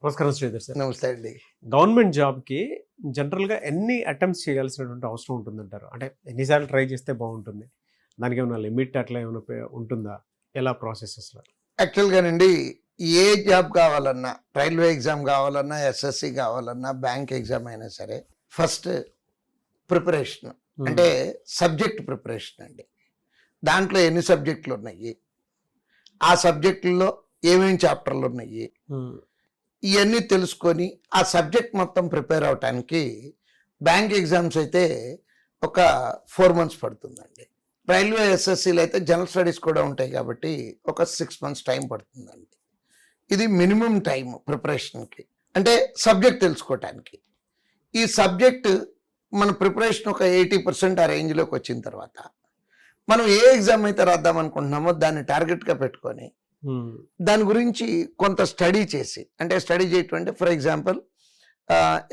నమస్కారం శ్రీధర్ సార్. నమస్తే అండి. గవర్నమెంట్ జాబ్‌కి జనరల్‌గా ఎన్ని అటెంప్ట్స్ చేయాల్సినటువంటి అవసరం ఉంటుందంటారు? అంటే ఎన్ని సార్లు ట్రై చేస్తే బావుంటుంది? దానికేమన్నా లిమిట్ అట్లా ఏమైనా ఉంటుందా? ఎలా ప్రాసెస్ అసలు? యాక్చువల్‌గానండి, ఏ జాబ్ కావాలన్నా, రైల్వే ఎగ్జామ్ కావాలన్నా, ఎస్ఎస్సి కావాలన్నా, బ్యాంక్ ఎగ్జామ్ అయినా సరే, ఫస్ట్ ప్రిపరేషన్ అంటే సబ్జెక్ట్ ప్రిపరేషన్ అండి. దాంట్లో ఎన్ని సబ్జెక్టులు ఉన్నాయి, ఆ సబ్జెక్టుల్లో ఏమేమి చాప్టర్లు ఉన్నాయి, ఇవన్నీ తెలుసుకొని ఆ సబ్జెక్ట్ మొత్తం ప్రిపేర్ అవటానికి బ్యాంక్ ఎగ్జామ్స్ అయితే ఒక 4 months పడుతుందండి. రైల్వే ఎస్ఎస్సీలు అయితే జనరల్ స్టడీస్ కూడా ఉంటాయి కాబట్టి ఒక 6 months టైం పడుతుందండి. ఇది మినిమం టైం ప్రిపరేషన్కి, అంటే సబ్జెక్ట్ తెలుసుకోవటానికి. ఈ సబ్జెక్ట్ మన ప్రిపరేషన్ ఒక 80% ఆ రేంజ్లోకి వచ్చిన తర్వాత మనం ఏ ఎగ్జామ్ అయితే రాద్దాం అనుకుంటున్నామో దాన్ని టార్గెట్గా పెట్టుకొని దాని గురించి కొంత స్టడీ చేసి, అంటే స్టడీ చేయటం అంటే for example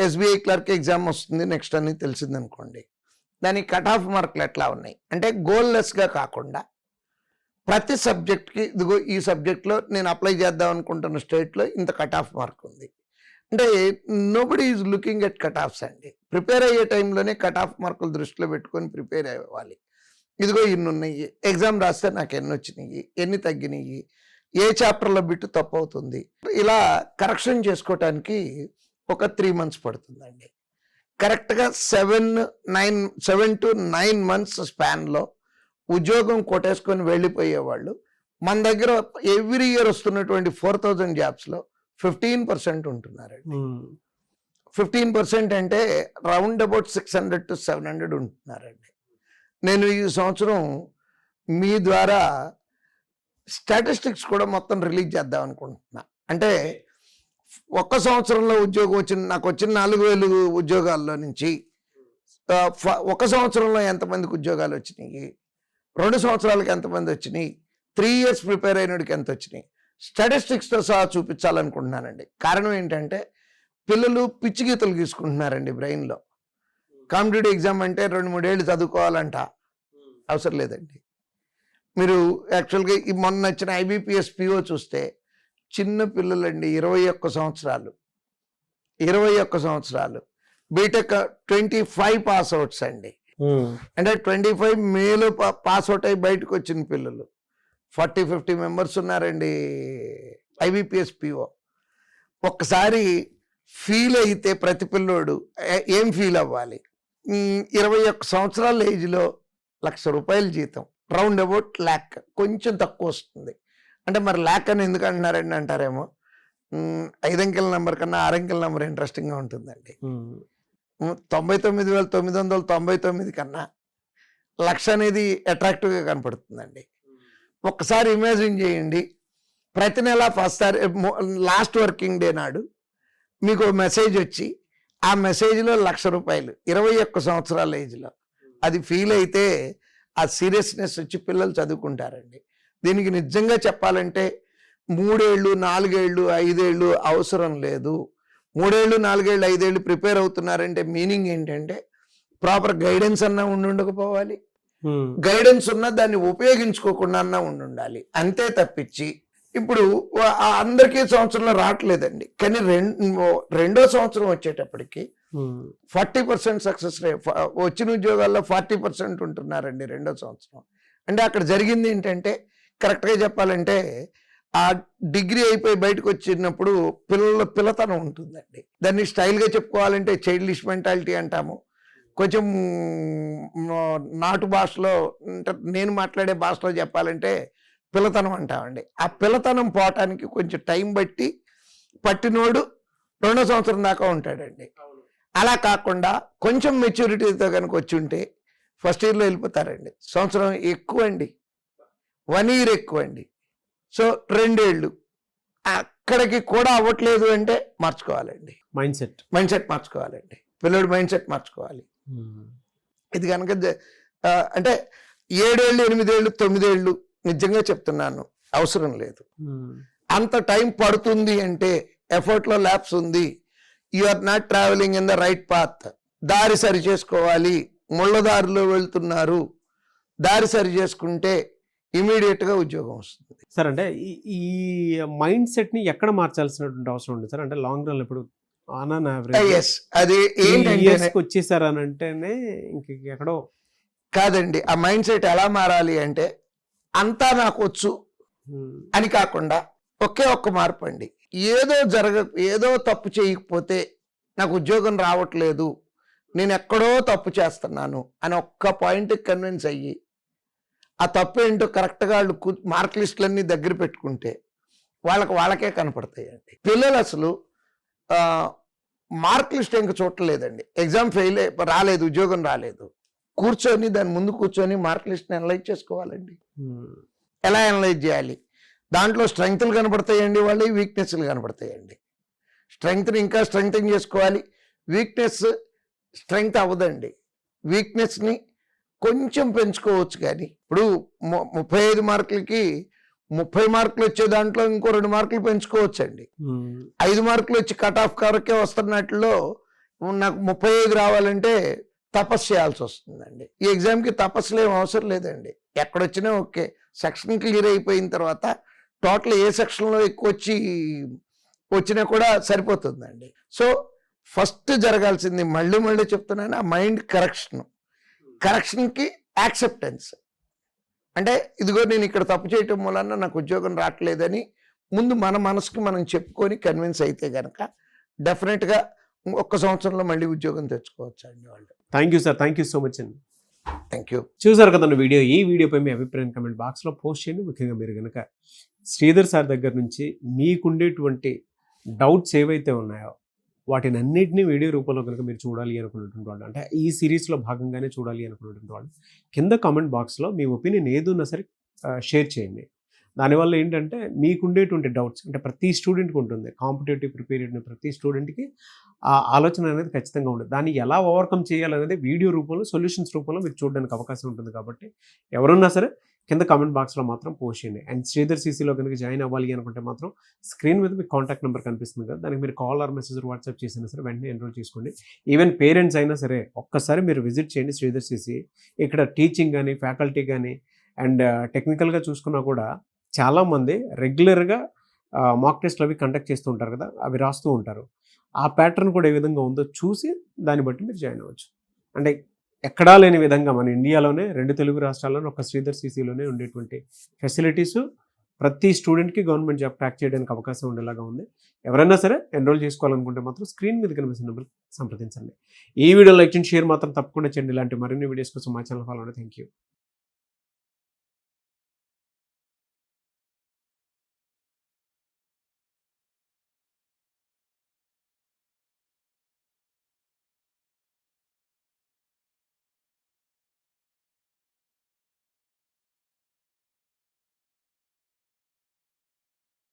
SBI clerk exam వస్తుంది నెక్స్ట్ అని తెలిసింది అనుకోండి, దానికి కట్ ఆఫ్ మార్కులు ఎట్లా ఉన్నాయి అంటే గోల్లెస్గా కాకుండా ప్రతి సబ్జెక్ట్కి ఇదిగో ఈ సబ్జెక్ట్లో నేను అప్లై చేద్దాం అనుకుంటున్న స్టేట్లో ఇంత కట్ ఆఫ్ మార్క్ ఉంది అంటే nobody is looking at cut offs అండి. ప్రిపేర్ అయ్యే టైంలోనే కట్ ఆఫ్ మార్కులు దృష్టిలో పెట్టుకొని ప్రిపేర్ అవ్వాలి. ఇదిగో ఇన్ని ఉన్నాయి, ఎగ్జామ్ రాస్తే నాకు ఎన్ని వచ్చినాయి, ఎన్ని తగ్గినాయి, ఏ చాప్టర్లో బిట్టు తప్పు అవుతుంది, ఇలా కరెక్షన్ చేసుకోవటానికి ఒక 3 months పడుతుందండి. కరెక్ట్గా 7 to 9 months స్పాన్లో ఉద్యోగం కొట్టేసుకొని వెళ్ళిపోయేవాళ్ళు మన దగ్గర ఎవ్రీ ఇయర్ వస్తున్నటువంటి 4,000 జాబ్స్లో 15% ఉంటున్నారండి. 15% అంటే రౌండ్ అబౌట్ 600 to 700 ఉంటున్నారండి. నేను ఈ సంవత్సరం మీ ద్వారా స్టాటిస్టిక్స్ కూడా మొత్తం రిలీజ్ చేద్దాం అనుకుంటున్నా. అంటే ఒక్క సంవత్సరంలో ఉద్యోగం నాకు వచ్చిన 4,000 ఉద్యోగాల్లో నుంచి ఒక సంవత్సరంలో ఎంతమందికి ఉద్యోగాలు వచ్చినాయి, 2 సంవత్సరాలకి ఎంతమంది వచ్చినాయి, 3 years ప్రిపేర్ అయినడికి ఎంత వచ్చినాయి, స్టాటిస్టిక్స్తో సహా చూపించాలనుకుంటున్నానండి. కారణం ఏంటంటే పిల్లలు పిచ్చి గీతలు గీసుకుంటున్నారండి బ్రెయిన్లో. కాంపిటేటివ్ ఎగ్జామ్ అంటే 2-3 ఏళ్ళు చదువుకోవాలంట, అవసరం లేదండి. మీరు యాక్చువల్గా మొన్న వచ్చిన IBPS PO చూస్తే చిన్న పిల్లలండి, 21 సంవత్సరాలు బీటెక్ 25 పాస్ అవుట్స్ అండి. అంటే 25 మేలో పాస్ అవుట్ అయ్యి బయటకు వచ్చిన పిల్లలు 40-50 members ఉన్నారండి IBPS PO. ఒక్కసారి ఫీల్ అయితే ప్రతి పిల్లోడు ఏం ఫీల్ అవ్వాలి, 21 సంవత్సరాల ఏజ్లో ₹1,00,000 జీతం, రౌండ్ అబౌట్ lakh, కొంచెం తక్కువ వస్తుంది. అంటే మరి lakh అని ఎందుకు అంటున్నారండి అంటారేమో. 5 అంకెల నెంబర్ కన్నా 6 అంకెల నెంబర్ ఇంట్రెస్టింగ్గా ఉంటుందండి. 99,999 కన్నా 1,00,000 అనేది అట్రాక్టివ్గా కనపడుతుందండి. ఒక్కసారి ఇమాజిన్ చేయండి, ప్రతి నెల లాస్ట్ వర్కింగ్ డే నాడు మీకు మెసేజ్ వచ్చి ఆ మెసేజ్లో ₹1,00,000 21 సంవత్సరాల ఏజ్లో, అది ఫీల్ అయితే ఆ సీరియస్నెస్ వచ్చి పిల్లలు చదువుకుంటారండి. దీనికి నిజంగా చెప్పాలంటే 3 ఏళ్ళు 4 ఏళ్ళు 5 ఏళ్ళు అవసరం లేదు. 3 ఏళ్ళు 4 ఏళ్ళు 5 ఏళ్ళు ప్రిపేర్ అవుతున్నారంటే మీనింగ్ ఏంటంటే ప్రాపర్ గైడెన్స్ అన్నా ఉండకపోవాలి, గైడెన్స్ ఉన్నా దాన్ని ఉపయోగించుకోకుండా అన్నా ఉండాలి. అంతే తప్పించి ఇప్పుడు అందరికీ సంవత్సరంలో రావట్లేదండి, కానీ రెండో సంవత్సరం వచ్చేటప్పటికి 40% సక్సెస్ రేట్, వచ్చిన ఉద్యోగాల్లో 40% ఉంటున్నారండి రెండో సంవత్సరం. అంటే అక్కడ జరిగింది ఏంటంటే కరెక్ట్గా చెప్పాలంటే ఆ డిగ్రీ అయిపోయి బయటకు వచ్చినప్పుడు పిల్లతనం ఉంటుందండి. దాన్ని స్టైల్గా చెప్పుకోవాలంటే చైల్డిష్ మెంటాలిటీ అంటాము. కొంచెం నాటు భాషలో అంటే నేను మాట్లాడే భాషలో చెప్పాలంటే పిల్లతనం అంటామండి. ఆ పిల్లతనం పోవటానికి కొంచెం టైం బట్టి పట్టినోడు 2వ సంవత్సరం దాకా ఉంటాడండి. అలా కాకుండా కొంచెం మెచ్యూరిటీతో కనుక వచ్చి ఉంటే ఫస్ట్ ఇయర్లో వెళ్ళిపోతారండి. సంవత్సరం ఎక్కువ అండి, 1 year ఎక్కువ అండి. సో 2 ఏళ్ళు అక్కడికి కూడా అవ్వట్లేదు అంటే మార్చుకోవాలండి, మైండ్ సెట్ మార్చుకోవాలండి. పిల్లడు మైండ్ సెట్ మార్చుకోవాలి. ఇది కనుక అంటే 7 ఏళ్ళు 8 ఏళ్ళు 9 ఏళ్ళు నిజంగా చెప్తున్నాను అవసరం లేదు. అంత టైం పడుతుంది అంటే ఎఫర్ట్లో ల్యాప్స్ ఉంది, you are not travelling in the right path. దారి సరి చేసుకోవాలి, ముళ్ళదారిలో వెళ్తున్నారు, దారి సరి చేసుకుంటే ఇమీడియట్గా ఉద్యోగం వస్తుంది. సార్ అంటే ఈ మైండ్ సెట్ని ఎక్కడ మార్చాల్సినటువంటి అవసరం ఉంది సార్? అంటే లాంగ్ రన్ ఇప్పుడు ఆన్ అన్ యావరేజ్ ఎస్, అది ఏంటంటే ఇయర్స్కి వచ్చేసారని అంటేనే ఇంక ఎక్కడో కాదండి, ఆ మైండ్ సెట్ ఎలా మారాలి అంటే అంతా నాకు వచ్చు అని కాకుండా ఒకే ఒక్క మార్పు అండి. ఏదో తప్పు చేయకపోతే నాకు ఉద్యోగం రావట్లేదు, నేను ఎక్కడో తప్పు చేస్తున్నాను అని ఒక్క పాయింట్కి కన్విన్స్ అయ్యి ఆ తప్పు ఏంటో కరెక్ట్గా వాళ్ళు మార్క్ లిస్టులన్నీ దగ్గర పెట్టుకుంటే వాళ్ళకే కనపడతాయండి. పిల్లలు అసలు మార్క్ లిస్ట్ ఇంకా చూడలేదండి. ఎగ్జామ్ ఫెయిల్ రాలేదు, ఉద్యోగం రాలేదు, కూర్చొని దాని ముందు కూర్చొని మార్క్ లిస్ట్ని అనలైజ్ చేసుకోవాలండి. ఎలా అనలైజ్ చేయాలి? దాంట్లో స్ట్రెంగ్త్లు కనపడతాయండి, వాళ్ళు వీక్నెస్లు కనపడతాయండి. స్ట్రెంగ్త్ని ఇంకా స్ట్రెంగ్తన్ చేసుకోవాలి, వీక్నెస్ స్ట్రెంగ్త్ అవ్వదండి. వీక్నెస్ని కొంచెం పెంచుకోవచ్చు. కానీ ఇప్పుడు 35 మార్కులకి 30 మార్కులు వచ్చే దాంట్లో ఇంకో 2 మార్కులు పెంచుకోవచ్చు అండి. 5 మార్కులు వచ్చి కట్ ఆఫ్ కవరకే వస్తున్నట్లో నాకు 35 రావాలంటే తపస్సు చేయాల్సి వస్తుందండి. ఈ ఎగ్జామ్కి తపస్సులు ఏం అవసరం లేదండి, ఎక్కడొచ్చినా ఓకే. సెక్షన్ క్లియర్ అయిపోయిన తర్వాత టోటల్ ఏ సెక్షన్లో ఎక్కువ వచ్చినా కూడా సరిపోతుందండి. సో ఫస్ట్ జరగాల్సింది మళ్ళీ చెప్తున్నాను, ఆ మైండ్ కరెక్షన్కి యాక్సెప్టెన్స్. అంటే ఇదిగో నేను ఇక్కడ తప్పు చేయటం వలన నాకు ఉద్యోగం రావట్లేదని ముందు మన మనసుకి మనం చెప్పుకొని కన్విన్స్ అయితే కనుక డెఫినెట్గా 1 సంవత్సరంలో మళ్ళీ ఉద్యోగం తెచ్చుకోవచ్చు అండి వాళ్ళు. Thank you sir, thank you so much అండి. Thank you. చూసారు కదండి వీడియో. ఈ వీడియోపై మీ అభిప్రాయం కమెంట్ బాక్స్లో పోస్ట్ చేయండి. ముఖ్యంగా మీరు కనుక శ్రీధర్ సార్ దగ్గర నుంచి మీకుండేటువంటి డౌట్స్ ఏవైతే ఉన్నాయో వాటిని అన్నింటినీ వీడియో రూపంలో కనుక మీరు చూడాలి అనుకున్నటువంటి వాళ్ళు, అంటే ఈ సిరీస్లో భాగంగానే చూడాలి అనుకున్నటువంటి వాళ్ళు కింద కామెంట్ బాక్స్లో మీ ఒపీనియన్ ఏదున్నా సరే షేర్ చేయండి. దానివల్ల ఏంటంటే మీకుండేటువంటి డౌట్స్, అంటే ప్రతి స్టూడెంట్కి ఉంటుంది, కాంపిటేటివ్ ప్రిపేర్ అయిన ప్రతి స్టూడెంట్కి ఆ ఆలోచన అనేది ఖచ్చితంగా ఉంటుంది. దాన్ని ఎలా ఓవర్కమ్ చేయాలనేది వీడియో రూపంలో, సొల్యూషన్స్ రూపంలో మీరు చూడడానికి అవకాశం ఉంటుంది. కాబట్టి ఎవరున్నా సరే కింద కామెంట్ బాక్స్లో మాత్రం పోస్ట్ చేయండి. అండ్ శ్రీధర్ సీసీలో కనుక జాయిన్ అవ్వాలి అనుకుంటే మాత్రం స్క్రీన్ మీద మీకు కాంటాక్ట్ నెంబర్ కనిపిస్తుంది కదా, దానికి మీరు కాల్ ఆర్ మెసేజ్ వాట్సాప్ చేసినా సరే వెంటనే ఎన్రోల్ చేసుకోండి. ఈవెన్ పేరెంట్స్ అయినా సరే ఒక్కసారి మీరు విజిట్ చేయండి శ్రీధర్ సీసీ. ఇక్కడ టీచింగ్ కానీ, ఫ్యాకల్టీ కానీ అండ్ టెక్నికల్గా చూసుకున్నా కూడా చాలామంది రెగ్యులర్గా మాక్ టెస్ట్లు అవి కండక్ట్ చేస్తూ ఉంటారు కదా, అవి రాస్తూ ఉంటారు. ఆ ప్యాటర్న్ కూడా ఏ విధంగా ఉందో చూసి దాన్ని బట్టి మీరు జాయిన్ అవ్వచ్చు. అంటే ఎక్కడా లేని విధంగా మన ఇండియాలోనే 2 తెలుగు రాష్ట్రాల్లోనే ఒక శ్రీధర్ సీసీలోనే ఉండేటువంటి ఫెసిలిటీస్ ప్రతి స్టూడెంట్కి గవర్నమెంట్ జాబ్ ట్రాక్ చేయడానికి అవకాశం ఉండేలాగా ఉంది. ఎవరైనా సరే ఎన్రోల్ చేసుకోవాలనుకుంటే మాత్రం స్క్రీన్ మీద కనిపిస్తున్న నెంబర్ సంప్రదించండి. ఈ వీడియో లైక్ చేయండి, షేర్ మాత్రం తప్పకుండా చేయండి. ఇలాంటి మరిన్ని వీడియోస్ కోసం మా ఛానల్ ఫాలో అవ్వండి. Thank you.